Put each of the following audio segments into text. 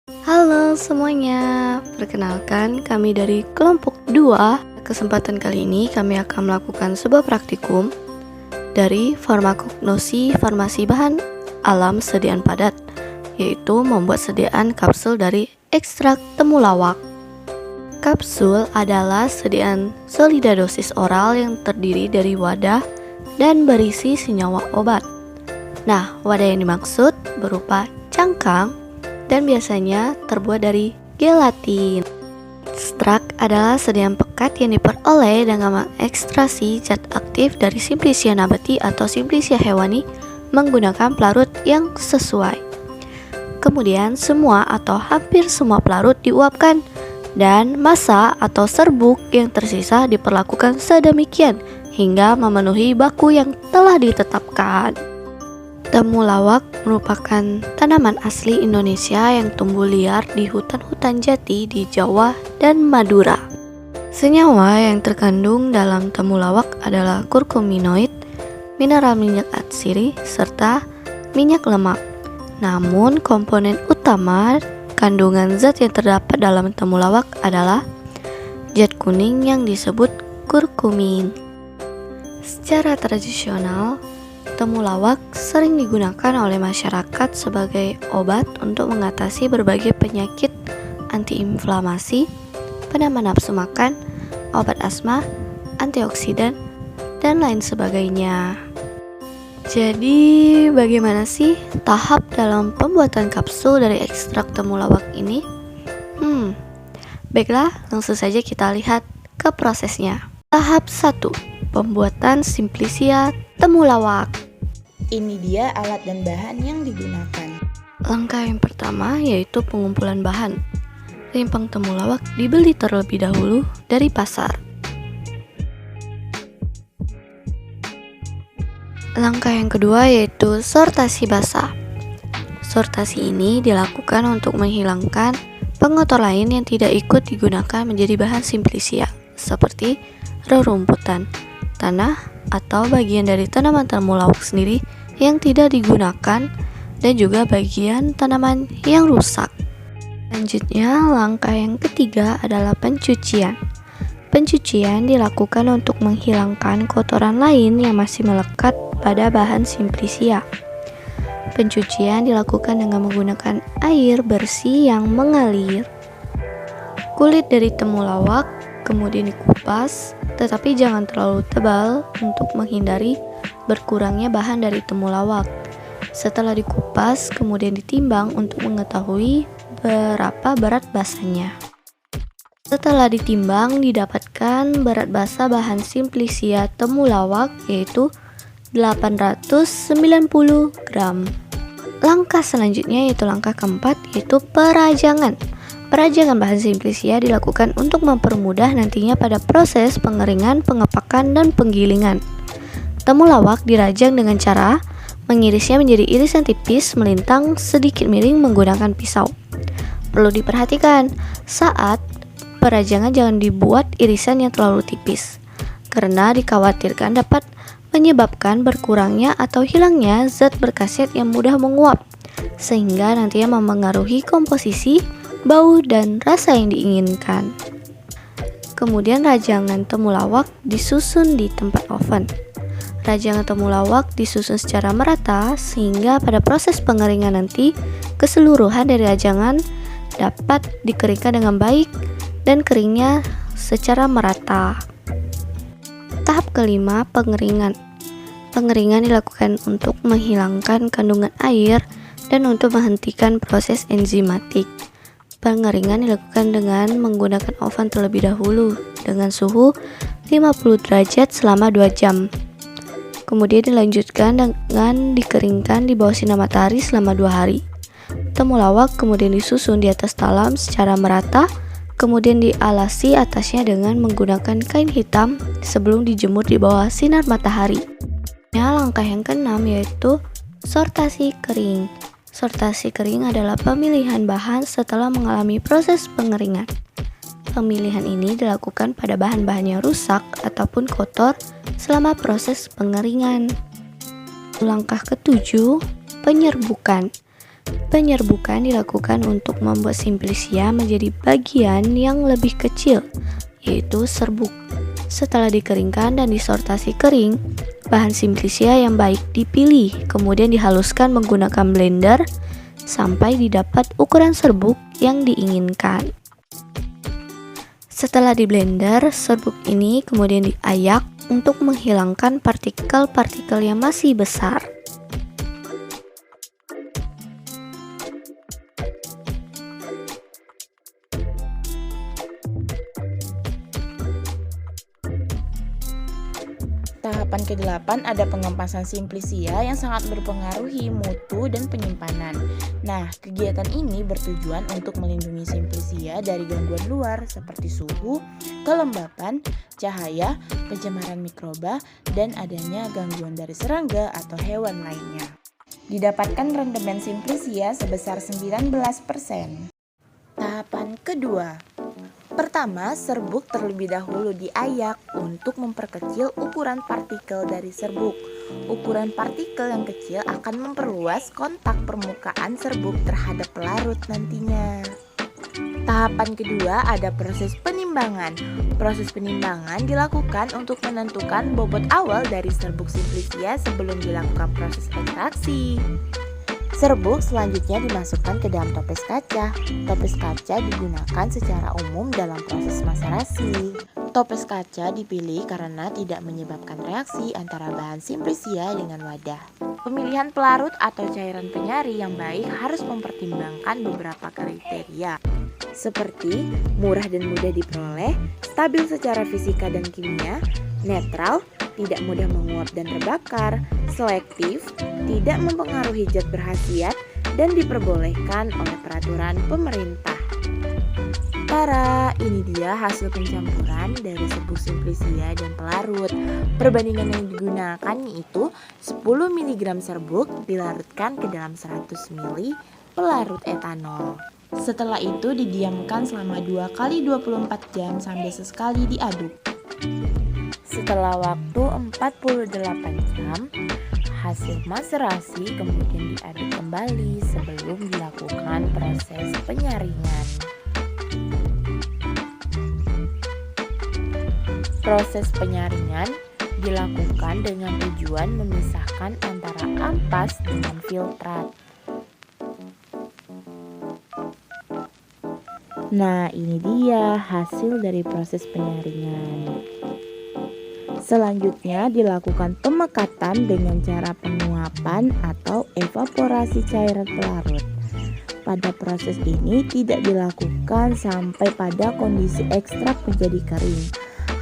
Halo semuanya, perkenalkan kami dari kelompok 2. Kesempatan kali ini kami akan melakukan sebuah praktikum dari farmakognosi farmasi bahan alam sediaan padat, yaitu membuat sediaan kapsul dari ekstrak temulawak. Kapsul adalah sediaan solida dosis oral yang terdiri dari wadah dan berisi senyawa obat. Nah, wadah yang dimaksud berupa cangkang dan biasanya terbuat dari gelatin. Ekstrak adalah sediaan pekat yang diperoleh dengan mengekstrasi zat aktif dari Simplicia nabati atau Simplicia hewani menggunakan pelarut yang sesuai. Kemudian semua atau hampir semua pelarut diuapkan dan massa atau serbuk yang tersisa diperlakukan sedemikian hingga memenuhi baku yang telah ditetapkan. Temulawak merupakan tanaman asli Indonesia yang tumbuh liar di hutan-hutan jati di Jawa dan Madura. Senyawa yang terkandung dalam temulawak adalah kurkuminoid, mineral minyak atsiri, serta minyak lemak. Namun komponen utama kandungan zat yang terdapat dalam temulawak adalah zat kuning yang disebut kurkumin. Secara tradisional, temulawak sering digunakan oleh masyarakat sebagai obat untuk mengatasi berbagai penyakit antiinflamasi, penambah nafsu makan, obat asma, antioksidan, dan lain sebagainya. Jadi, bagaimana sih tahap dalam pembuatan kapsul dari ekstrak temulawak ini? Baiklah, langsung saja kita lihat ke prosesnya. Tahap 1, pembuatan Simplicia temulawak. Ini dia alat dan bahan yang digunakan. Langkah yang pertama yaitu pengumpulan bahan. Rimpang temulawak dibeli terlebih dahulu dari pasar. Langkah yang kedua yaitu sortasi basah. Sortasi ini dilakukan untuk menghilangkan pengotor lain yang tidak ikut digunakan menjadi bahan Simplicia, seperti rerumputan, tanah, atau bagian dari tanaman temulawak sendiri yang tidak digunakan, dan juga bagian tanaman yang rusak. Selanjutnya, langkah yang ketiga adalah pencucian. Pencucian dilakukan untuk menghilangkan kotoran lain yang masih melekat pada bahan Simplicia. Pencucian dilakukan dengan menggunakan air bersih yang mengalir. Kulit dari temulawak kemudian dikupas, tetapi jangan terlalu tebal untuk menghindari berkurangnya bahan dari temulawak. Setelah dikupas, kemudian ditimbang untuk mengetahui berapa berat basahnya. Setelah ditimbang, didapatkan berat basah bahan Simplicia temulawak yaitu 890 gram. Langkah selanjutnya yaitu langkah keempat, yaitu perajangan. Perajangan bahan Simplicia dilakukan untuk mempermudah nantinya pada proses pengeringan, pengepakan, dan penggilingan. Temulawak dirajang dengan cara mengirisnya menjadi irisan tipis melintang sedikit miring menggunakan pisau. Perlu diperhatikan, saat perajangan jangan dibuat irisan yang terlalu tipis, karena dikhawatirkan dapat menyebabkan berkurangnya atau hilangnya zat berkhasiat yang mudah menguap, sehingga nantinya memengaruhi komposisi, bau, dan rasa yang diinginkan. Kemudian rajangan temulawak disusun di tempat oven. Rajangan temulawak disusun secara merata sehingga pada proses pengeringan nanti keseluruhan dari rajangan dapat dikeringkan dengan baik dan keringnya secara merata. Tahap kelima, pengeringan. Pengeringan dilakukan untuk menghilangkan kandungan air dan untuk menghentikan proses enzimatik. Pengeringan dilakukan dengan menggunakan oven terlebih dahulu dengan suhu 50 derajat selama 2 jam. Kemudian dilanjutkan dengan dikeringkan di bawah sinar matahari selama 2 hari. Temulawak kemudian disusun di atas talam secara merata, kemudian dialasi atasnya dengan menggunakan kain hitam sebelum dijemur di bawah sinar matahari. Langkah yang keenam yaitu sortasi kering. Sortasi kering adalah pemilihan bahan setelah mengalami proses pengeringan. Pemilihan ini dilakukan pada bahan-bahan yang rusak ataupun kotor selama proses pengeringan. Langkah ketujuh, penyerbukan. Penyerbukan dilakukan untuk membuat simplisia menjadi bagian yang lebih kecil, yaitu serbuk. Setelah dikeringkan dan disortasi kering, bahan simplisia yang baik dipilih, kemudian dihaluskan menggunakan blender sampai didapat ukuran serbuk yang diinginkan. Setelah di blender, serbuk ini kemudian diayak untuk menghilangkan partikel-partikel yang masih besar. Tahapan ke-8 ada pengempasan simplisia yang sangat berpengaruhi mutu dan penyimpanan. Nah, kegiatan ini bertujuan untuk melindungi simplisia dari gangguan luar seperti suhu, kelembapan, cahaya, pencemaran mikroba, dan adanya gangguan dari serangga atau hewan lainnya. Didapatkan rendemen simplisia sebesar 19%. Tahapan kedua. Pertama, serbuk terlebih dahulu diayak untuk memperkecil ukuran partikel dari serbuk. Ukuran partikel yang kecil akan memperluas kontak permukaan serbuk terhadap pelarut nantinya. Tahapan kedua ada proses penimbangan. Proses penimbangan dilakukan untuk menentukan bobot awal dari serbuk simplisia sebelum dilakukan proses ekstraksi. Serbuk selanjutnya dimasukkan ke dalam toples kaca. Toples kaca digunakan secara umum dalam proses maserasi. Toples kaca dipilih karena tidak menyebabkan reaksi antara bahan simplisia dengan wadah. Pemilihan pelarut atau cairan penyari yang baik harus mempertimbangkan beberapa kriteria, seperti murah dan mudah diperoleh, stabil secara fisika dan kimia, netral, tidak mudah menguap dan terbakar, selektif, tidak mempengaruhi zat berkhasiat, dan diperbolehkan oleh peraturan pemerintah. Ini dia hasil pencampuran dari serbuk simplisia dan pelarut. Perbandingan yang digunakan yaitu 10 mg serbuk dilarutkan ke dalam 100 ml pelarut etanol. Setelah itu didiamkan selama 2 kali 24 jam sambil sesekali diaduk. Setelah waktu 48 jam, hasil maserasi kemudian diaduk kembali sebelum dilakukan proses penyaringan. Proses penyaringan dilakukan dengan tujuan memisahkan antara ampas dengan filtrat. Nah, ini dia hasil dari proses penyaringan. Selanjutnya dilakukan pemekatan dengan cara penguapan atau evaporasi cairan pelarut. Pada proses ini tidak dilakukan sampai pada kondisi ekstrak menjadi kering,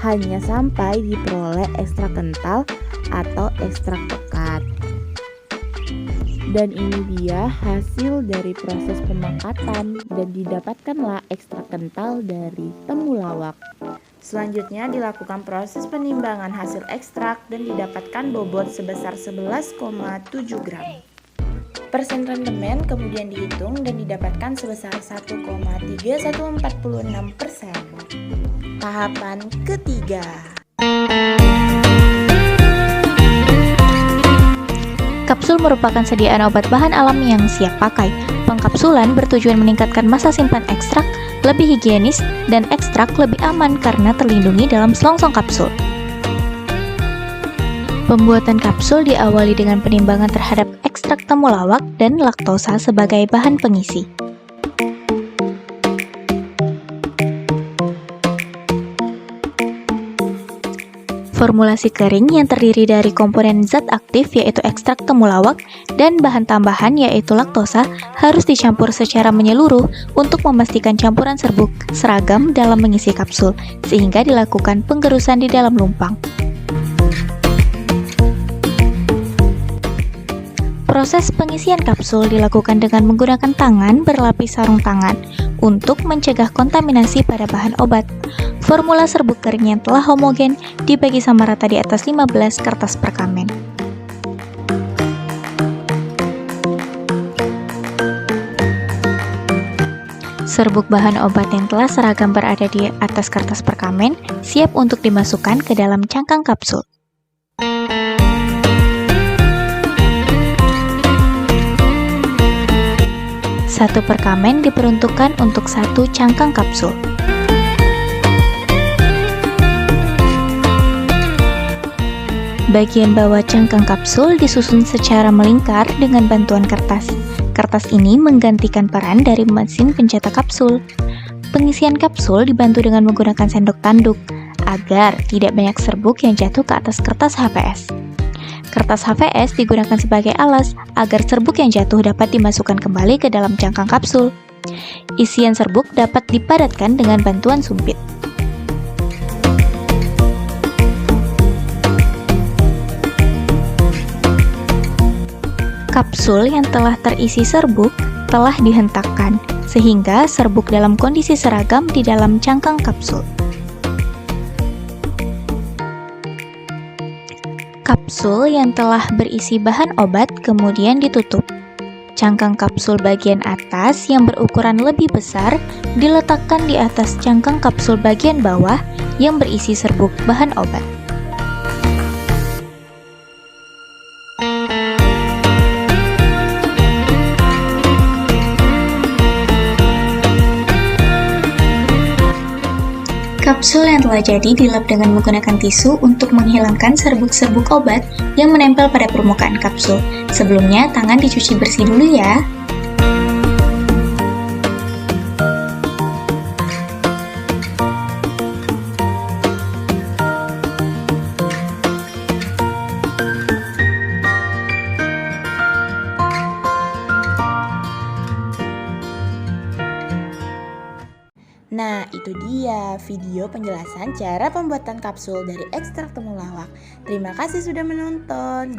hanya sampai diperoleh ekstrak kental atau ekstrak pekat. Dan ini dia hasil dari proses pemekatan dan didapatkanlah ekstrak kental dari temulawak. Selanjutnya dilakukan proses penimbangan hasil ekstrak dan didapatkan bobot sebesar 11,7 gram. Persen rendemen kemudian dihitung dan didapatkan sebesar 1,3146%. Tahapan ketiga. Kapsul merupakan sediaan obat bahan alami yang siap pakai. Pengkapsulan bertujuan meningkatkan masa simpan ekstrak lebih higienis dan ekstrak lebih aman karena terlindungi dalam selongsong kapsul. Pembuatan kapsul diawali dengan penimbangan terhadap ekstrak temulawak dan laktosa sebagai bahan pengisi. Formulasi kering yang terdiri dari komponen zat aktif yaitu ekstrak temulawak dan bahan tambahan yaitu laktosa harus dicampur secara menyeluruh untuk memastikan campuran serbuk seragam dalam mengisi kapsul sehingga dilakukan penggerusan di dalam lumpang. Proses pengisian kapsul dilakukan dengan menggunakan tangan berlapis sarung tangan untuk mencegah kontaminasi pada bahan obat. Formula serbuk kering yang telah homogen dibagi sama rata di atas 15 kertas perkamen. Serbuk bahan obat yang telah seragam berada di atas kertas perkamen siap untuk dimasukkan ke dalam cangkang kapsul. Satu perkamen diperuntukkan untuk satu cangkang kapsul. Bagian bawah cangkang kapsul disusun secara melingkar dengan bantuan kertas. Kertas ini menggantikan peran dari mesin pencetak kapsul. Pengisian kapsul dibantu dengan menggunakan sendok tanduk agar tidak banyak serbuk yang jatuh ke atas kertas HVS. Kertas HVS digunakan sebagai alas agar serbuk yang jatuh dapat dimasukkan kembali ke dalam cangkang kapsul. Isian serbuk dapat dipadatkan dengan bantuan sumpit. Kapsul yang telah terisi serbuk telah dihentakkan, sehingga serbuk dalam kondisi seragam di dalam cangkang kapsul. Kapsul yang telah berisi bahan obat kemudian ditutup. Cangkang kapsul bagian atas yang berukuran lebih besar diletakkan di atas cangkang kapsul bagian bawah yang berisi serbuk bahan obat. Kapsul yang telah jadi dilap dengan menggunakan tisu untuk menghilangkan serbuk-serbuk obat yang menempel pada permukaan kapsul. Sebelumnya, tangan dicuci bersih dulu ya. Nah, itu dia video penjelasan cara pembuatan kapsul dari ekstrak temulawak. Terima kasih sudah menonton.